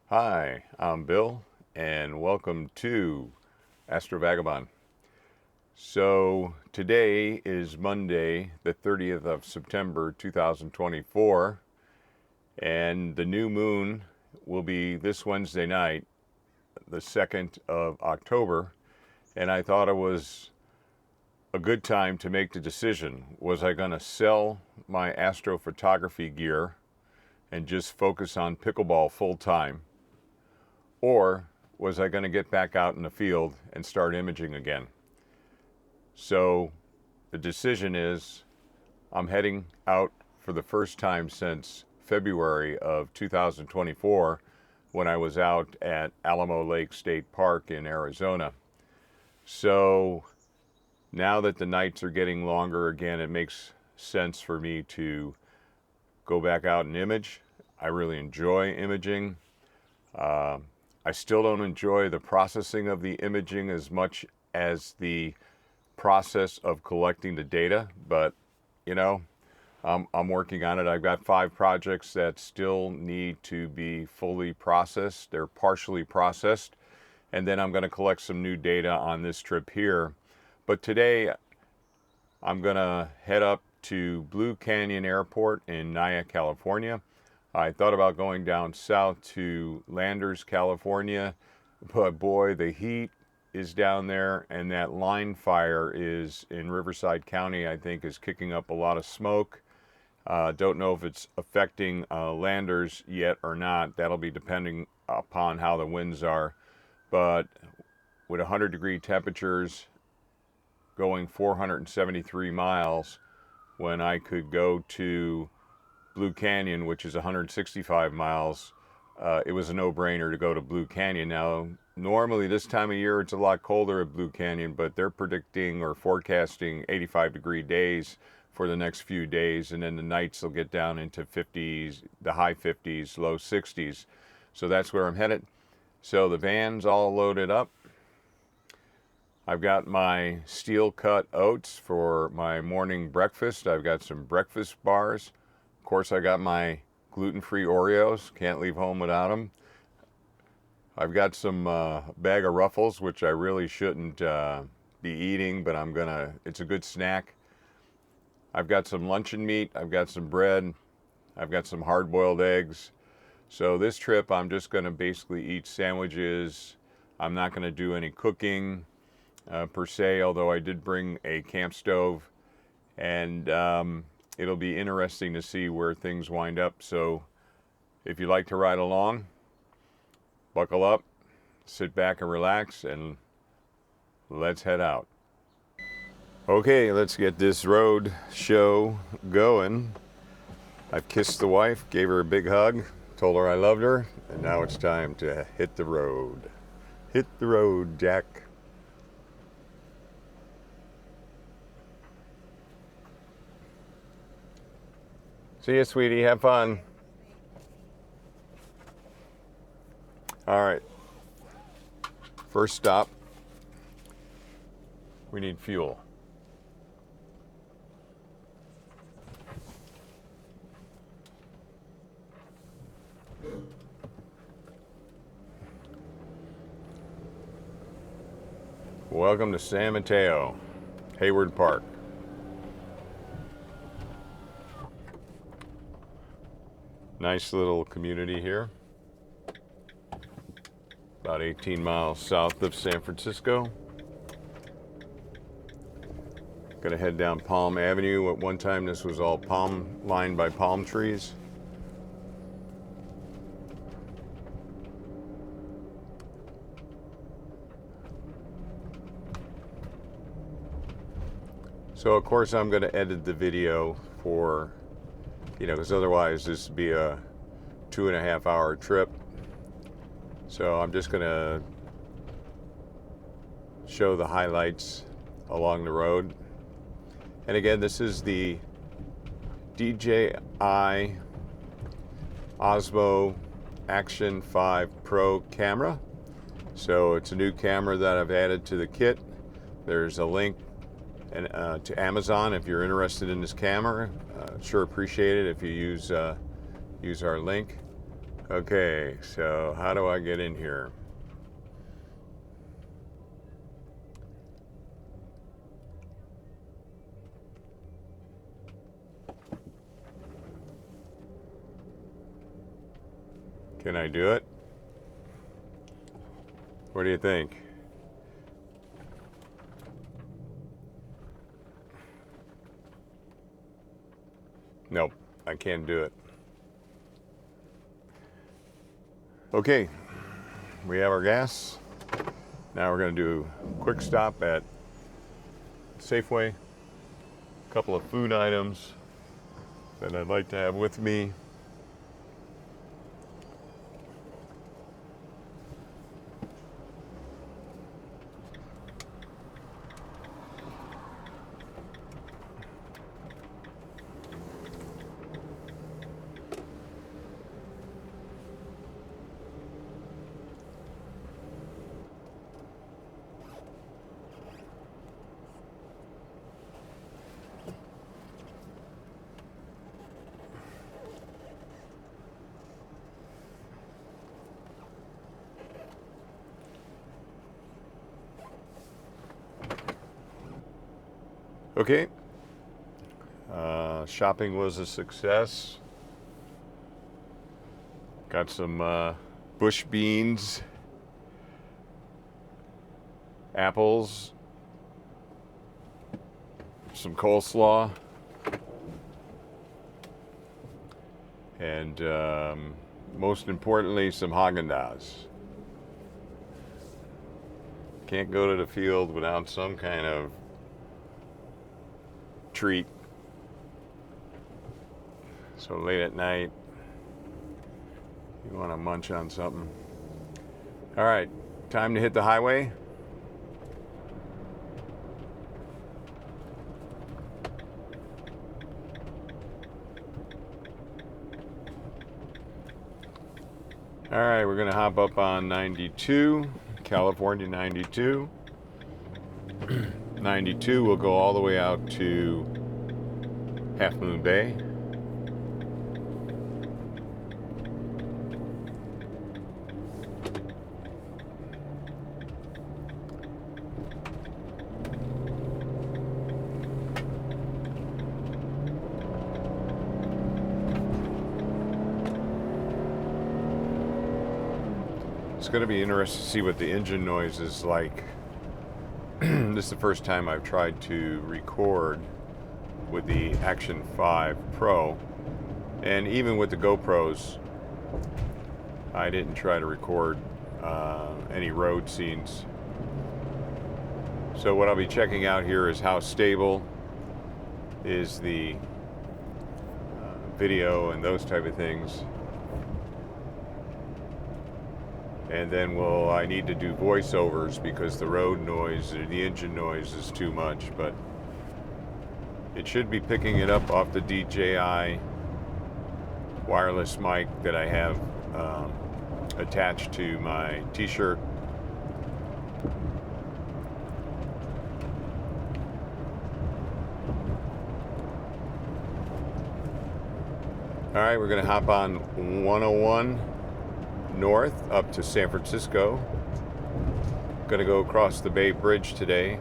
Hi, I'm Bill, and welcome to Astro. So today is Monday, the 30th of September, 2024, and the new moon will be this Wednesday night, the 2nd of October, and I thought it was a good time to make the decision. Was I going to sell my astrophotography gear and just focus on pickleball full time? Or was I going to get back out in the field and start imaging again? So the decision is I'm heading out for the first time since February of 2024 when I was out at Alamo Lake State Park in Arizona. So now that the nights are getting longer again, it makes sense for me to go back out and image. I really enjoy imaging. I still don't enjoy the processing of the imaging as much as the process of collecting the data, but I'm working on it. I've got 5 projects that still need to be fully processed. They're partially processed, and then I'm going to collect some new data on this trip here. But today I'm going to head up to Blue Canyon Airport in Naya, California. I thought about going down south to Landers, California, but boy, the heat is down there, and that line fire is in Riverside County, I think, is kicking up a lot of smoke. Don't know if it's affecting Landers yet or not. That'll be depending upon how the winds are. But with 100-degree temperatures going 473 miles, when I could go to Blue Canyon, which is 165 miles, it was a no-brainer to go to Blue Canyon. Now, normally this time of year it's a lot colder at Blue Canyon, but they're predicting or forecasting 85-degree days for the next few days, and then the nights will get down into 50s, the high 50s, low 60s. So that's where I'm headed. So the van's all loaded up. I've got my steel-cut oats for my morning breakfast. I've got some breakfast bars. Of course, I got my gluten-free Oreos. Can't leave home without them. I've got some bag of Ruffles, which I really shouldn't be eating, but it's a good snack. I've got some luncheon meat. I've got some bread. I've got some hard-boiled eggs. So this trip, I'm just going to basically eat sandwiches. I'm not going to do any cooking per se, although I did bring a camp stove, and it'll be interesting to see where things wind up. So if you'd like to ride along, buckle up, sit back and relax, and let's head out. Okay, let's get this road show going. I've kissed the wife, gave her a big hug, told her I loved her, and now it's time to hit the road. Hit the road, Jack. See you, sweetie. Have fun. All right. First stop. We need fuel. Welcome to San Mateo, Hayward Park. Nice little community here. About 18 miles south of San Francisco. Gonna head down Palm Avenue. At one time this was all lined by palm trees. So of course I'm gonna edit the video for, because otherwise this would be a 2.5 hour trip. So I'm just gonna show the highlights along the road. And again, this is the DJI Osmo Action 5 Pro camera. So it's a new camera that I've added to the kit. There's a link to Amazon if you're interested in this camera. Sure appreciate it if you use our link. Okay, so how do I get in here? Can I do it? What do you think? Nope, I can't do it. Okay, we have our gas. Now we're going to do a quick stop at Safeway. A couple of food items that I'd like to have with me. Okay, shopping was a success. Got some bush beans, apples, some coleslaw, and most importantly, some Haagen-Dazs. Can't go to the field without some kind of treat. So late at night, you want to munch on something. All right, time to hit the highway. All right, we're gonna hop up on 92, California 92. 92 will go all the way out to Half Moon Bay. It's going to be interesting to see what the engine noise is like. This is the first time I've tried to record with the Action 5 Pro, and even with the GoPros I didn't try to record any road scenes. So what I'll be checking out here is how stable is the video and those type of things. And then I need to do voiceovers because the road noise or the engine noise is too much, but it should be picking it up off the DJI wireless mic that I have attached to my t-shirt. All right, we're gonna hop on 101 north up to San Francisco. Gonna go across the Bay Bridge today.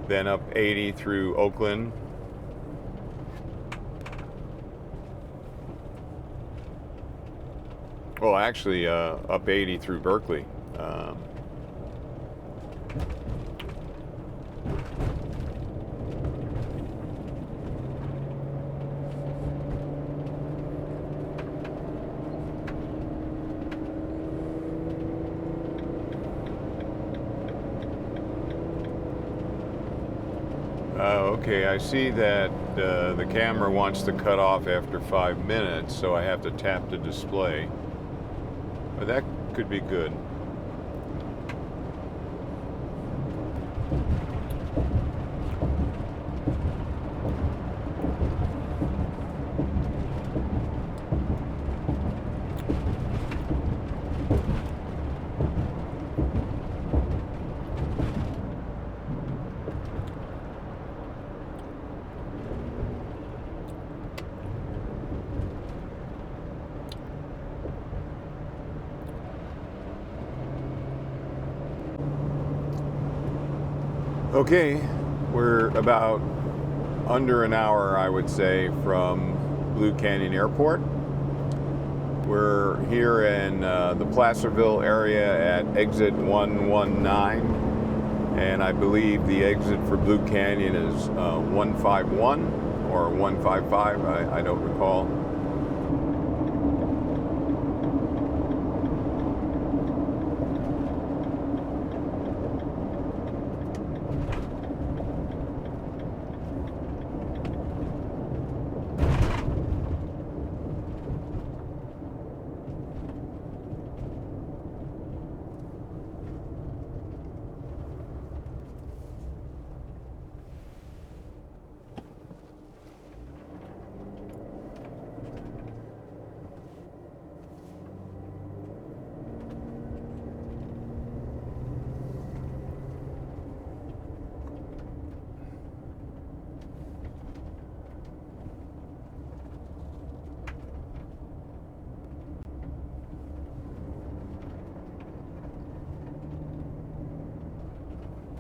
Then up 80 through Oakland. Well, actually, up 80 through Berkeley. Okay, I see that the camera wants to cut off after 5 minutes, so I have to tap the display. But that could be good. Okay, we're about under an hour, I would say, from Blue Canyon Airport. We're here in the Placerville area at exit 119, and I believe the exit for Blue Canyon is 151 or 155, I don't recall.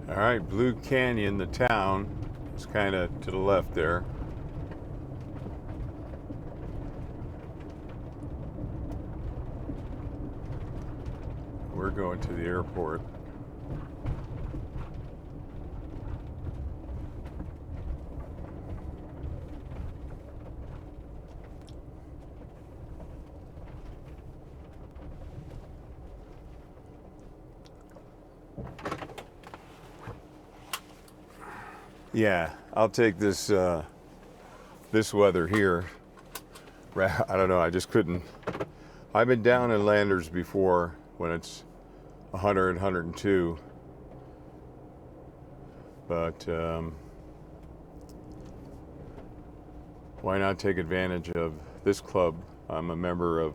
All right, Blue Canyon, the town, is kind of to the left there. We're going to the airport. Yeah, I'll take this this weather here. I don't know, I just couldn't. I've been down in Landers before when it's 100, 102. But why not take advantage of this club? I'm a member of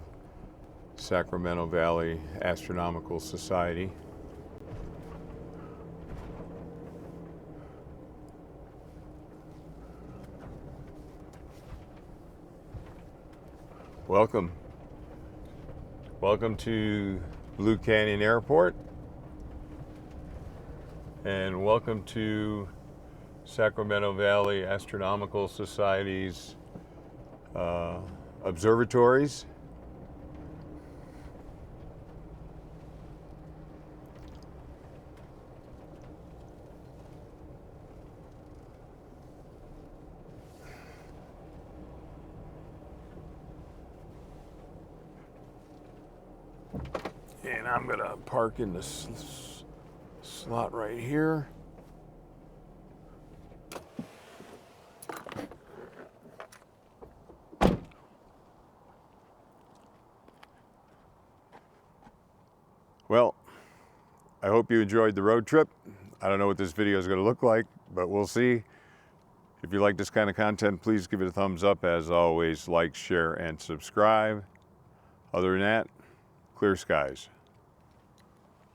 Sacramento Valley Astronomical Society. Welcome. Welcome to Blue Canyon Airport, and welcome to Sacramento Valley Astronomical Society's observatories. And I'm gonna park in this slot right here. Well, I hope you enjoyed the road trip. I don't know what this video is going to look like, but we'll see. If you like this kind of content, please give it a thumbs up. As always, like, share, and subscribe. Other than that, clear skies.